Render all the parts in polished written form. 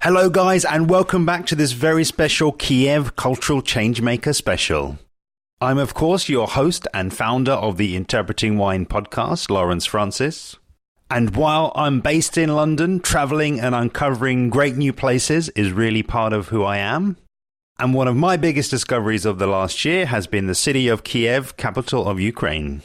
Hello guys, and welcome back to this very special Kiev Cultural Changemaker special. I'm of course your host and founder of the Interpreting Wine podcast, Lawrence Francis. And while I'm based in London, travelling and uncovering great new places is really part of who I am. And one of my biggest discoveries of the last year has been the city of Kiev, capital of Ukraine.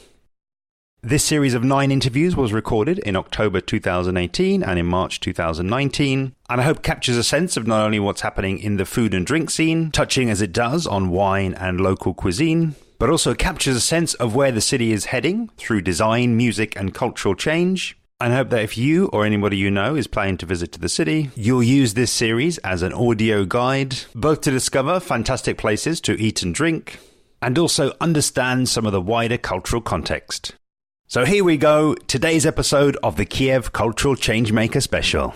This series of 9 interviews was recorded in October 2018 and in March 2019, and I hope captures a sense of not only what's happening in the food and drink scene, touching as it does on wine and local cuisine, but also captures a sense of where the city is heading through design, music and cultural change. And I hope that if you or anybody you know is planning to visit to the city, you'll use this series as an audio guide, both to discover fantastic places to eat and drink, and also understand some of the wider cultural context. So here we go, today's episode of the Kiev Cultural Changemaker Special.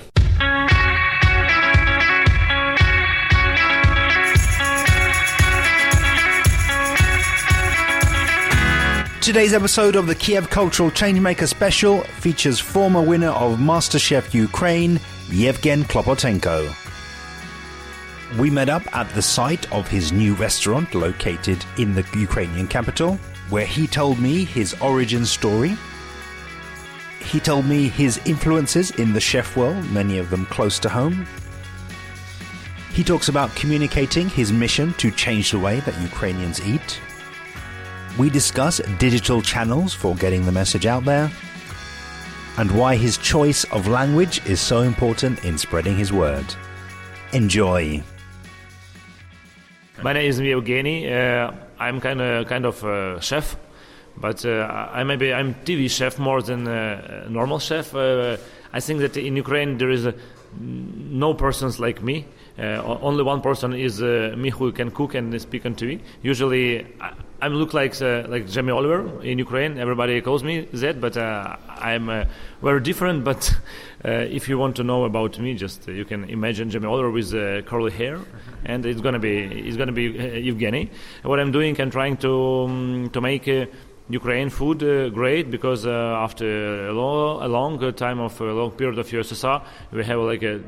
Today's episode of the Kiev Cultural Changemaker Special features former winner of MasterChef Ukraine, Ievgen Klopotenko. We met up at the site of his new restaurant located in the Ukrainian capital, where he told me his origin story. He told me his influences in the chef world, many of them close to home. He talks about communicating his mission to change the way that Ukrainians eat. We discuss digital channels for getting the message out there, and why his choice of language is so important in spreading his word. Enjoy. My name is Ievgen. I'm kind of a chef, but I'm TV chef more than a normal chef. I think that in Ukraine there is no persons like me. Only one person is me who can cook and speak on TV. Usually I look like Jamie Oliver in Ukraine. Everybody calls me that, but I'm very different. But if you want to know about me, just you can imagine Jamie Oliver with curly hair, and it's gonna be Ievgen. What I'm doing, I'm trying to make Ukraine food great, because after a long time of a long period of USSR, we have like a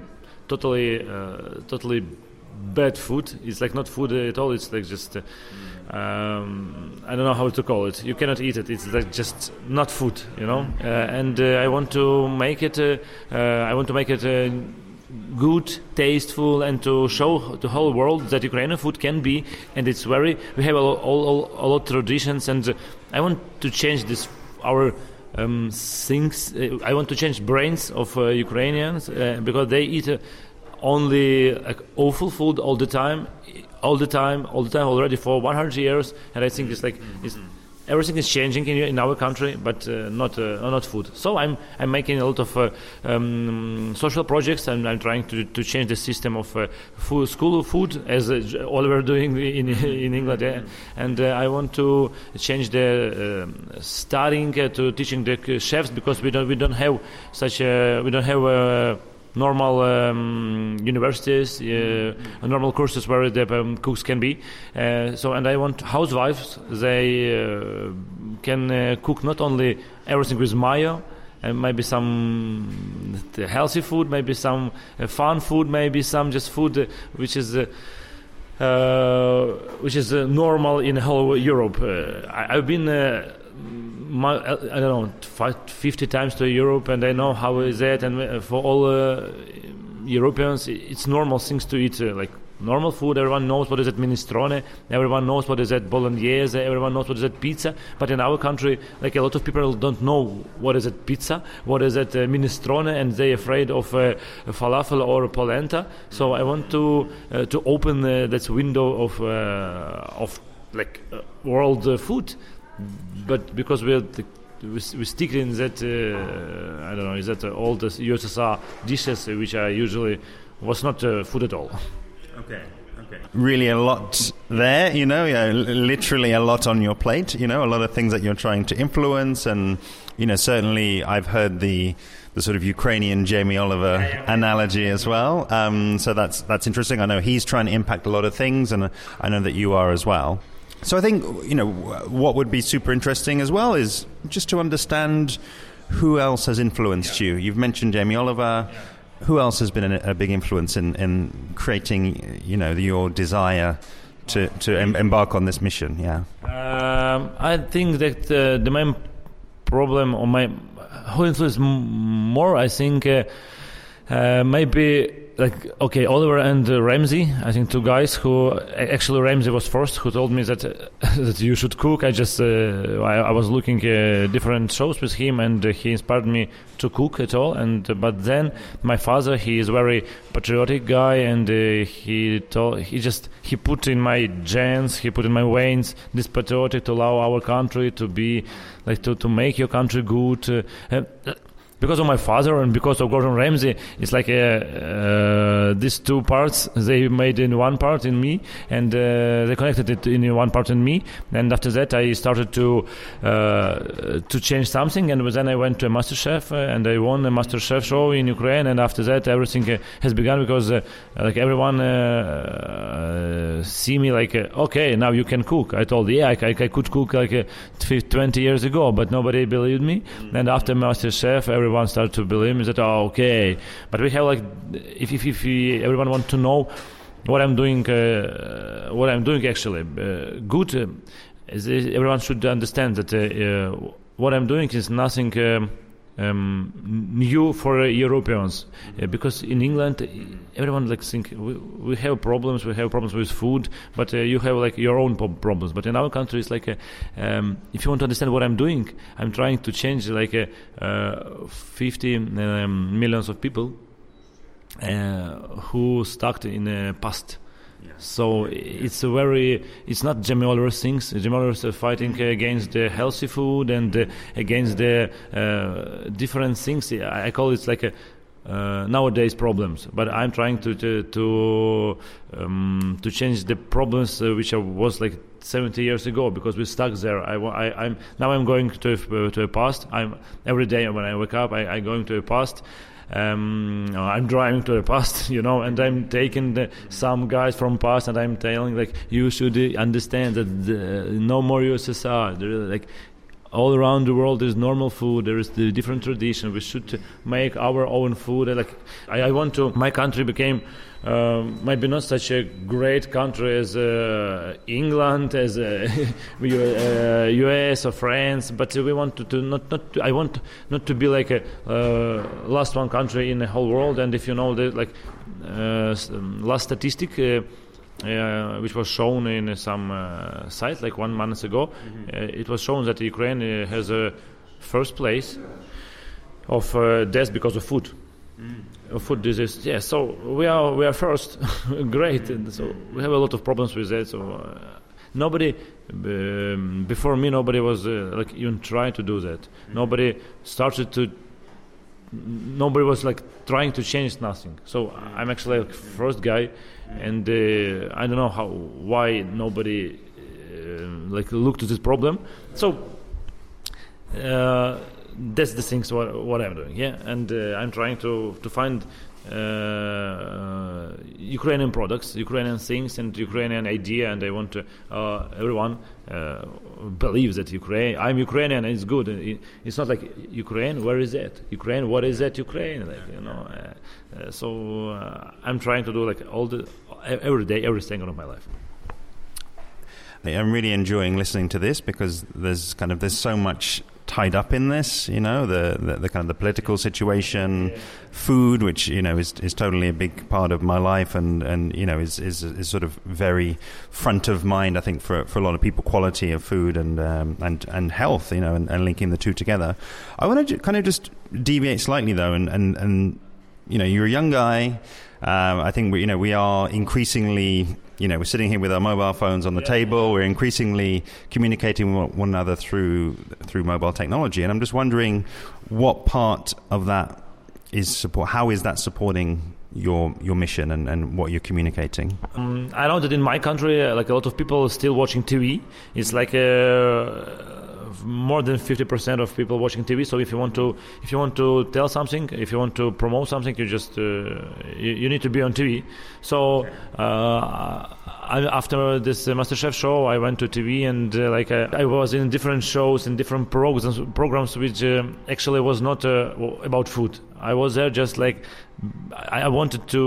totally bad food. It's like not food at all. It's like just I don't know how to call it. You cannot eat it. It's like just not food, you know. And I want to make it. Good, tasteful, and to show the whole world that Ukrainian food can be, and it's very. We have a lot of traditions, and I want to change this our things. I want to change brains of Ukrainians because they eat only awful food all the time already for 100 years, and I think everything is changing in our country, but not food. So I'm making a lot of social projects, and I'm trying to change the system of school food, as Oliver doing in England, and I want to change the starting to teaching the chefs, because we don't have normal universities, normal courses where the cooks can be. And I want housewives, they can cook not only everything with mayo, and maybe some healthy food, maybe some fun food, maybe some just food which is normal in whole Europe. I've been I don't know 50 times to Europe, and I know how is that. And for all Europeans, it's normal things to eat, like normal food. Everyone knows what is that minestrone. Everyone knows what is that bolognese. Everyone knows what is that pizza. But in our country, like a lot of people don't know what is that pizza, what is that minestrone, and they're afraid of falafel or polenta. So I want to open that window of world food. But because we stick in that, I don't know, is that all the USSR dishes, which are usually was not food at all. Okay. Really a lot there, literally a lot on your plate, a lot of things that you're trying to influence. And, certainly I've heard the sort of Ukrainian Jamie Oliver analogy as well. So that's interesting. I know he's trying to impact a lot of things, and I know that you are as well. So I think, what would be super interesting as well is just to understand who else has influenced you. You've mentioned Jamie Oliver. Who else has been a big influence in creating, your desire to embark on this mission? Yeah. I think that the main problem who influenced more, I think, maybe Oliver and Ramsey. I think two guys who actually Ramsey was first who told me that that you should cook. I just I was looking different shows with him, and he inspired me to cook at all. But then my father, he is a very patriotic guy, and he put in my genes, he put in my veins this patriotic to allow our country to be to make your country good. Because of my father and because of Gordon Ramsay, it's like these two parts they made in one part in me, and they connected it in one part in me. And after that, I started to change something, and then I went to a MasterChef, and I won a MasterChef show in Ukraine. And after that, everything has begun because everyone see me okay, now you can cook. I told I could cook 20 years ago, but nobody believed me. And after MasterChef, everyone started to believe me that okay, but we have if everyone want to know what I'm doing actually good, everyone should understand that what I'm doing is nothing new for Europeans, because in England everyone think we have problems with food, but you have your own problems. But in our country it's if you want to understand what I'm doing, I'm trying to change 50 millions of people who stuck in the past. So it's not Jamie Oliver's things. Jamie Oliver's fighting against the healthy food and against the different things. I call it nowadays problems, but I'm trying to change the problems which was 70 years ago, because we stuck there. I'm going to a past. Every day when I wake up, I going to a past. I'm driving to the past, and I'm taking some guys from past, and I'm telling you should understand that no more USSR. All around the world there's normal food, there is the different tradition. We should make our own food. I want to. My country became maybe not such a great country as England, as US or France, but we want I want not to be a last one country in the whole world. And if you know the last statistic, which was shown in some site 1 month ago, it was shown that Ukraine has a first place of deaths because of food. Food disease. Yeah, so we are first. Great. And so we have a lot of problems with that. So nobody before me, nobody was even trying to do that. Nobody was trying to change nothing. So I'm actually first guy, and I don't know why nobody looked at this problem. So that's the things what I'm doing, and I'm trying to find Ukrainian products, Ukrainian things, and Ukrainian idea, and I want to everyone believes that I'm Ukrainian and it's good. It's not Ukraine, where is that? Ukraine, what is that? Ukraine, so I'm trying to do every day, every second of my life. I'm really enjoying listening to this, because there's so much tied up in this, the kind of the political situation, food, which is totally a big part of my life, and is sort of very front of mind, I think, for a lot of people. Quality of food and health, and linking the two together. I want to kind of just deviate slightly though, and you're a young guy. I think we are increasingly. We're sitting here with our mobile phones on the table. We're increasingly communicating with one another through mobile technology. And I'm just wondering what part of that is support. How is that supporting your mission and what you're communicating? I know that in my country, a lot of people are still watching TV. It's more than 50% of people watching TV. So if you want to tell something, if you want to promote something, you just you need to be on TV. So after this MasterChef show, I went to TV and I was in different shows and different programs which actually was not about food. I was there just like I wanted to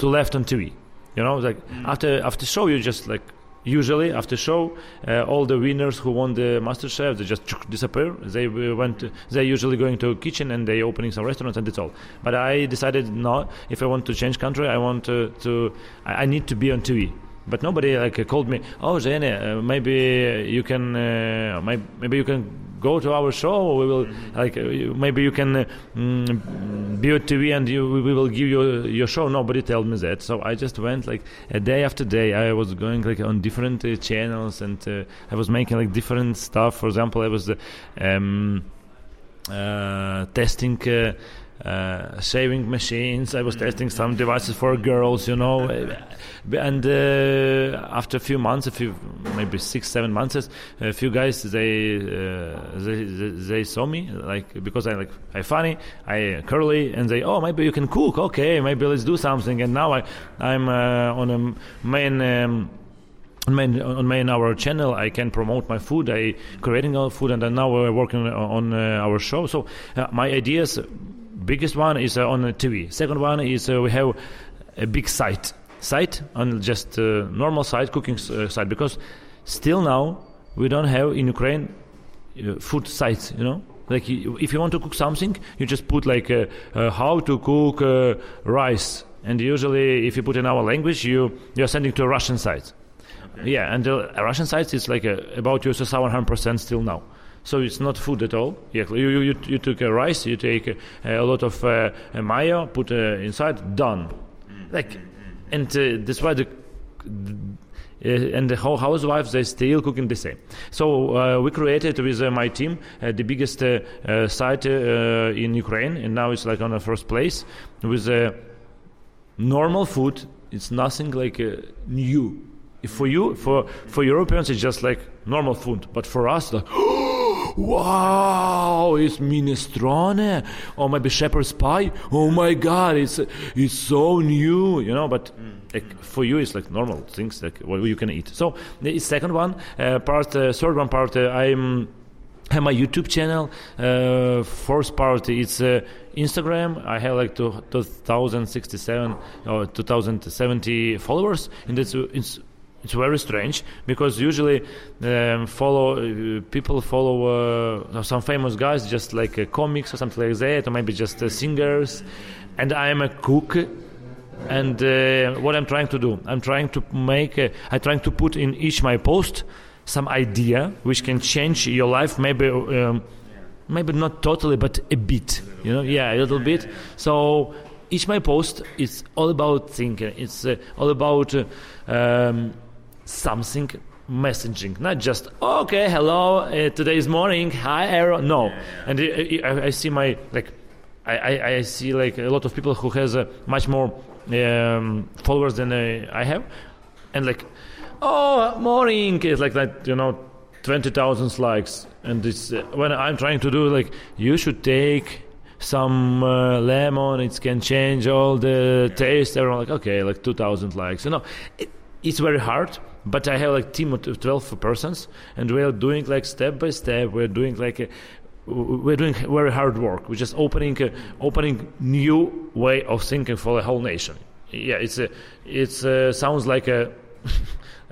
left on TV. After show, you just like. Usually, after show, all the winners who won the MasterChef, they just disappear. They're usually going to a kitchen and they opening some restaurants and that's all. But I decided, no, if I want to change country, I need to be on TV. But nobody called me. Oh, Zene, maybe you can go to our show. We will maybe you can be on TV and we will give you your show. Nobody told me that, so I just went a day after day. I was going on different channels and I was making different stuff. For example, I was testing. Shaving machines. I was testing some devices for girls, and after a few months, maybe 6-7 months, a few guys they saw me because I funny, I curly, and they maybe you can cook. Okay, maybe let's do something. And now I'm on a main. On our channel, I can promote my food. I creating our food, and then now we're working on our show. So my ideas. Biggest one is on TV. Second one is we have a big site on just normal site, cooking site, because still now we don't have in Ukraine food sites. If you want to cook something, you just put how to cook rice, and usually if you put in our language, you're sending to a Russian site. Okay. Yeah, and the Russian site is about USSR 100% still now. So it's not food at all. Yeah, you took rice, you take a lot of mayo, put inside, done. And that's why the whole housewives, they still cooking the same. So we created with my team the biggest site in Ukraine, and now it's on the first place with normal food. It's nothing new. For Europeans, it's just normal food, but for us, wow, it's minestrone, or maybe shepherd's pie. Oh my God, it's so new, But for you, it's normal things what you can eat. So the second one third one part, I have my YouTube channel. Fourth part, it's Instagram. I have 2067 or 2070 followers, and it's very strange because usually people follow some famous guys, just comics or something like that, or maybe just singers. And I am a cook. And what I'm trying to do, I'm trying to put in each my post some idea which can change your life, maybe not totally, but a bit, a little bit. So each my post is all about thinking. It's all about something messaging, not just okay, hello, today's morning, hi, Arrow. No, and I see I see a lot of people who has much more followers than I have, and morning is that 20,000 likes, and it's when I'm trying to do you should take some lemon, it can change all the taste. Everyone okay, 2,000 likes. It's very hard. But I have a team of 12 persons, and we are doing step by step. We're doing we're doing very hard work. We're just opening new way of thinking for the whole nation. Yeah, it's sounds like a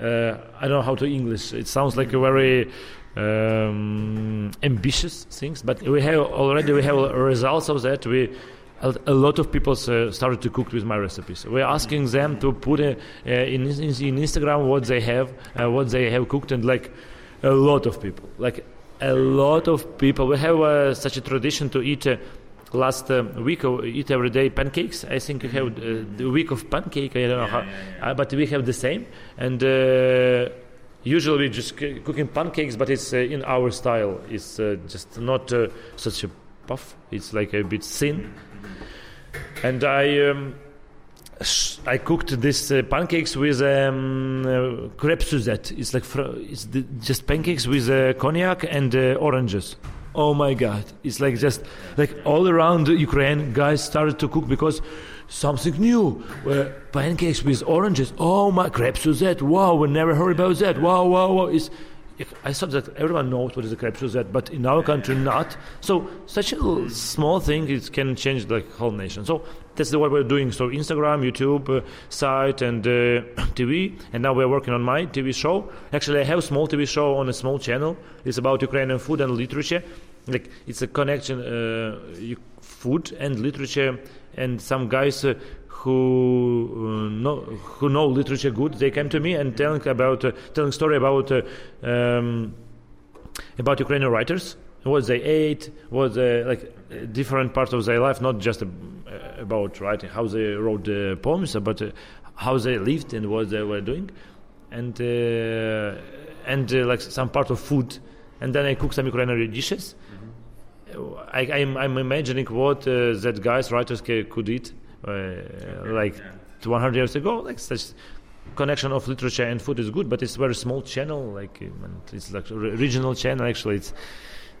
I don't know how to English. It sounds like a very ambitious things, but we have results of that. A lot of people started to cook with my recipes. We're asking them to put in Instagram what they have cooked, and a lot of people. We have such a tradition to eat. Last week, eat every day pancakes. I think we have the week of pancake. I don't know how, but we have the same. And usually we just cooking pancakes, but it's in our style. It's just not such a puff. It's a bit thin. And I I cooked this pancakes with crepe Suzette. It's like just pancakes with cognac and oranges. Oh my God! It's like just like all around Ukraine, guys started to cook because something new. Pancakes with oranges. Oh my, crepe Suzette. Wow, we never heard about that. Wow. I thought that everyone knows what is a crepe Suzette, but in our country not. So such a small thing, it can change the whole nation. So that's what we're doing. So Instagram, YouTube, site, and TV. And now we're working on my TV show. Actually, I have a small TV show on a small channel. It's about Ukrainian food and literature. Like it's a connection, food and literature, and some guys who know literature good. They came to me and telling story about Ukrainian writers, what they ate, what different parts of their life, not just about writing, how they wrote the poems, but how they lived and what they were doing, and like some part of food. And then I cook some Ukrainian dishes. I'm imagining what that guys writers could eat. 100 years ago, like such connection of literature and food is good, but it's a very small channel, and it's like a regional channel. Actually, it's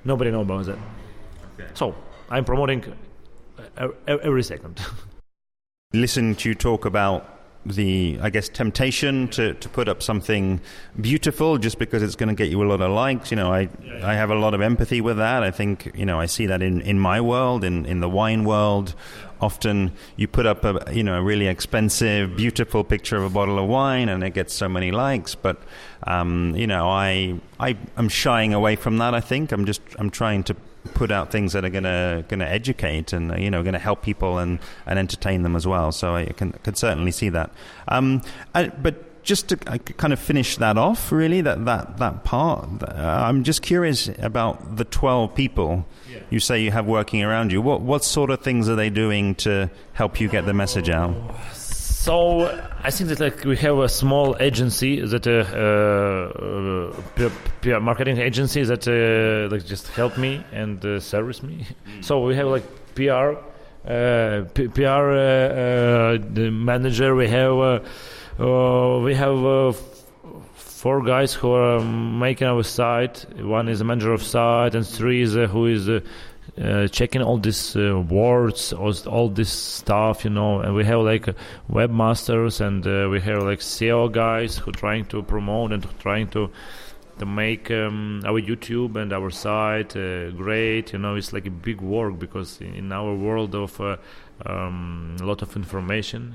nobody knows about that. Okay. So I'm promoting every second. Listen to you talk about the, I guess, temptation to put up something beautiful just because it's going to get you a lot of likes. I have a lot of empathy with that. I think, I see that in my world, in the wine world. Often you put up a really expensive, beautiful picture of a bottle of wine and it gets so many likes. But, I'm shying away from that, I think. I'm trying to put out things that are going to educate and going to help people and entertain them as well. So I could certainly see that. But just to kind of finish that off, really, that part, I'm just curious about the 12 people you say you have working around you. What sort of things are they doing to help you get the message out? So I think that we have a small agency that PR marketing agency that just help me and service me. So we have PR the manager. We have 4 guys who are making our site. One is a manager of site, and 3 is who is checking all these words, all this stuff, And we have webmasters, and we have SEO guys who are trying to promote and trying to make our YouTube and our site great. It's like a big work because in our world of a lot of information,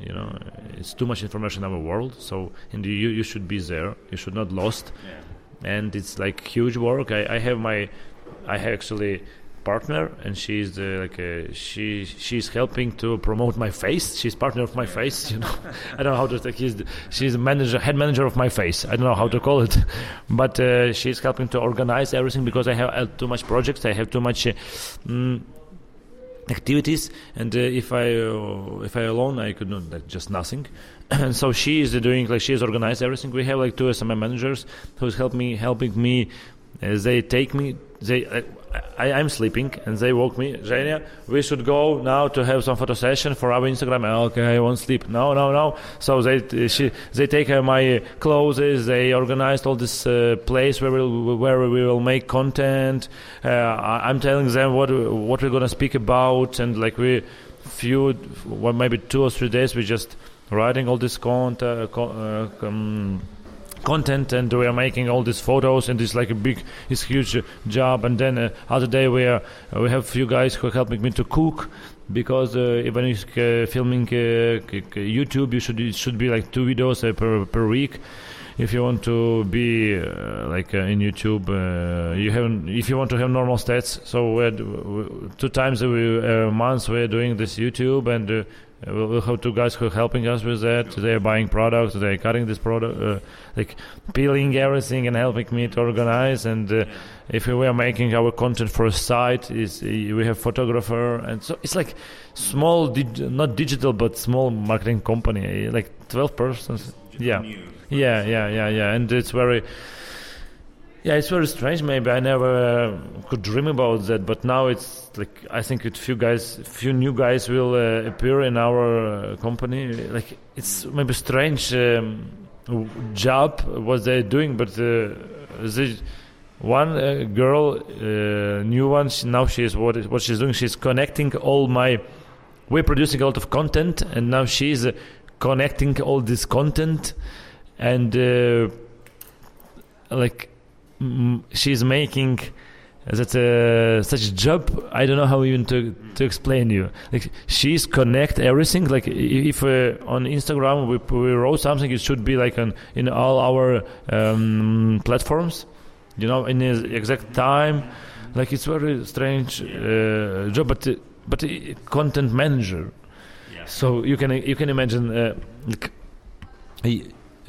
it's too much information in our world. So you should be there. You should not lost. Yeah. And it's like huge work. I have actually partner, and she's she's helping to promote my face. She's partner of my face. I don't know how to take. She's head manager of my face. I don't know how to call it, but she's helping to organize everything because I have too much projects. I have too much activities, and if I alone, I could not just nothing. And so she is doing she's organized everything. We have 2 SMA managers who's helping me. They take me. I'm sleeping, and they woke me. Zhenya, we should go now to have some photo session for our Instagram. Okay, I won't sleep. No. So they take my clothes. They organized all this place where we will make content. I'm telling them what we're gonna speak about, and maybe 2 or 3 days we just writing all this content, and we are making all these photos, and it's it's huge job. And then other day we have few guys who are helping me to cook, because even if filming YouTube, it should be 2 videos per week. If you want to be in YouTube, if you want to have normal stats. So we're 2 times a month we're doing this YouTube, and we'll have 2 guys who are helping us with that. They're buying products, they're cutting this product, peeling everything and helping me to organize. And if we are making our content for a site, we have photographer, and so it's small, not digital, but small marketing company, 12 persons. Yeah, and it's very. Yeah, it's very strange. Maybe I never could dream about that, but now it's like I think few new guys will appear in our company. Like it's maybe strange job what they're doing, but one girl, new one. Now what she's doing. She's connecting all my. We're producing a lot of content, and now she's connecting all this content, and she's making that such a job. I don't know how even to explain you. Like she's connect everything. Like if on Instagram we wrote something, it should be like in all our platforms. You know, in the exact time. Like it's very strange job, but content manager. Yeah. So you can imagine.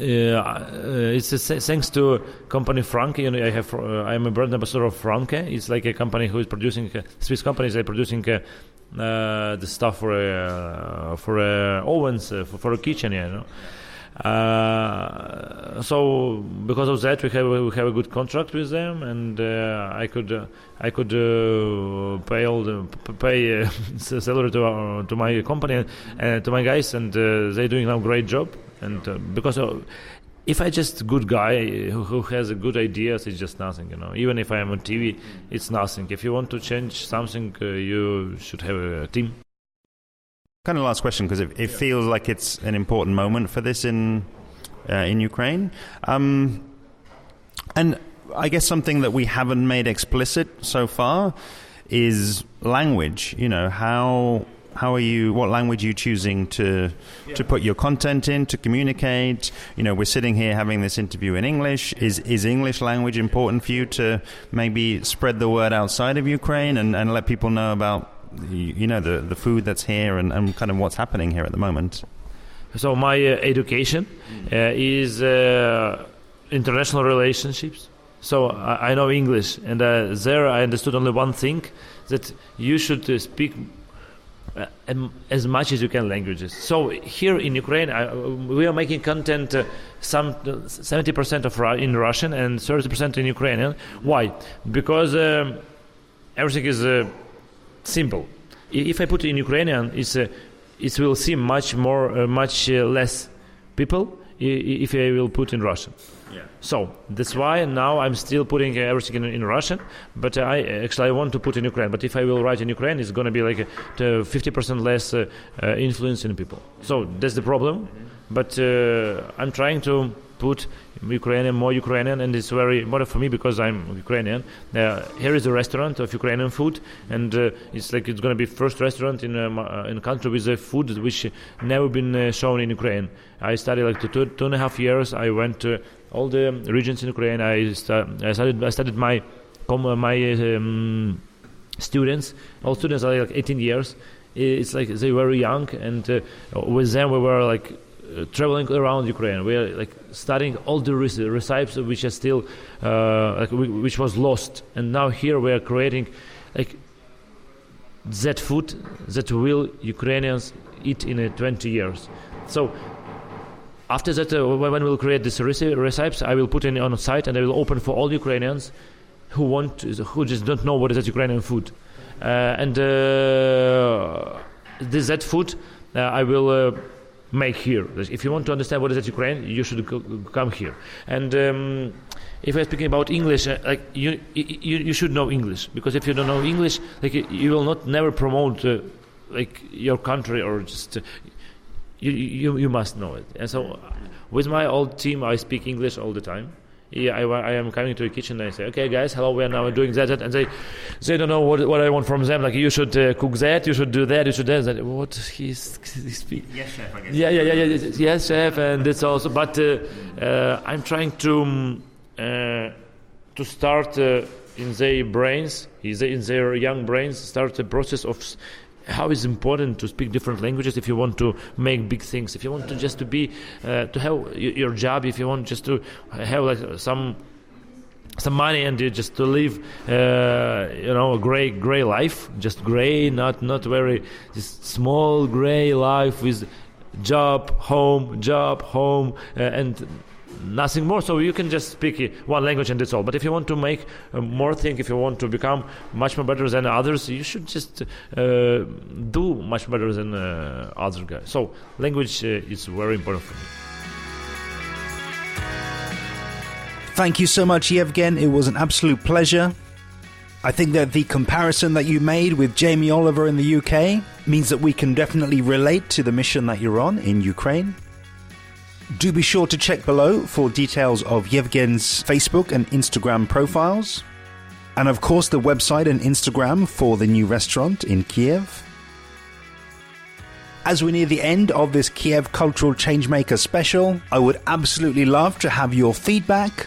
It's thanks to company Franke. You know, I'm a brand ambassador of Franke. It's like a company who is producing Swiss companies. They're producing the stuff for ovens for a kitchen. You know. So because of that, we have a good contract with them, and I could pay salary to my company and to my guys, and they're doing now a great job. And because if I just good guy who has a good ideas, it's just nothing, you know. Even if I am on TV, it's nothing. If you want to change something, you should have a team. Kind of last question, because it feels like it's an important moment for this in Ukraine, and I guess something that we haven't made explicit so far is language. You know, how are you? What language are you choosing to put your content in, to communicate? You know, we're sitting here having this interview in English. Is English language important for you to maybe spread the word outside of Ukraine and let people know about, you know, the food that's here and kind of what's happening here at the moment? So my education is international relationships. So I know English, and there I understood only one thing, that you should speak as much as you can languages. So here in Ukraine, we are making content some 70% in Russian and 30% in Ukrainian. Why? Because everything is simple. If I put it in Ukrainian, it will seem much less people if I will put in Russian. Yeah. So that's why now I'm still putting everything in Russian, but I want to put in Ukraine. But if I will write in Ukraine, it's going to be like 50% less influence in people. So that's the problem. But I'm trying to put more Ukrainian, and it's very important for me because I'm Ukrainian. Here is a restaurant of Ukrainian food, and it's going to be first restaurant in a country with a food which never been shown in Ukraine. I studied like 2.5 years. I went to all the regions in Ukraine. I studied my students. All students are like 18 years. It's like they were young, and with them we were like traveling around Ukraine. We are like studying all the recipes which are still which was lost, and now here we are creating like that food that will Ukrainians eat in 20 years. So after that, when we'll create these recipes, I will put it on a site, and I will open for all Ukrainians who just don't know what is that Ukrainian food, and that food I will make here. If you want to understand what is that Ukraine, you should come here. And if I'm speaking about English, like you should know English, because if you don't know English, like you will never promote like your country, or just you must know it. And so with my old team, I speak English all the time. Yeah, I am coming to a kitchen and I say, okay, guys, hello, we are now doing that, and they don't know what I want from them. Like, you should cook that, you should do that, you should do that. What he speak? Yes, chef, I guess. Yeah, yes, chef, and that's also. But I'm trying to start in their brains, in their young brains, start a process of how it's important to speak different languages if you want to make big things, if you want to just to be to have your job, if you want just to have like some money and just to live a gray life, just gray, not very just small gray life with job home, and nothing more. So you can just speak one language and that's all. But if you want to make more things, if you want to become much more better than others, you should just do much better than other guys. So language is very important for me. Thank you so much, Ievgen. It was an absolute pleasure. I think that the comparison that you made with Jamie Oliver in the UK means that we can definitely relate to the mission that you're on in Ukraine. Do be sure to check below for details of Ievgen's Facebook and Instagram profiles. And of course the website and Instagram for the new restaurant in Kiev. As we near the end of this Kiev Cultural Changemaker special, I would absolutely love to have your feedback.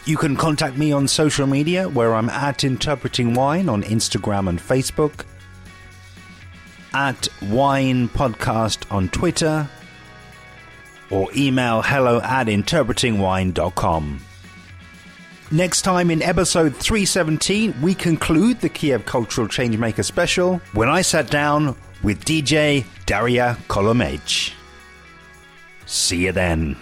You can contact me on social media where I'm at Interpreting Wine on Instagram and Facebook, at Wine Podcast on Twitter, or email hello@interpretingwine.com. Next time in episode 317, we conclude the Kiev Cultural Changemaker special when I sat down with DJ Daria Kolomej. See you then.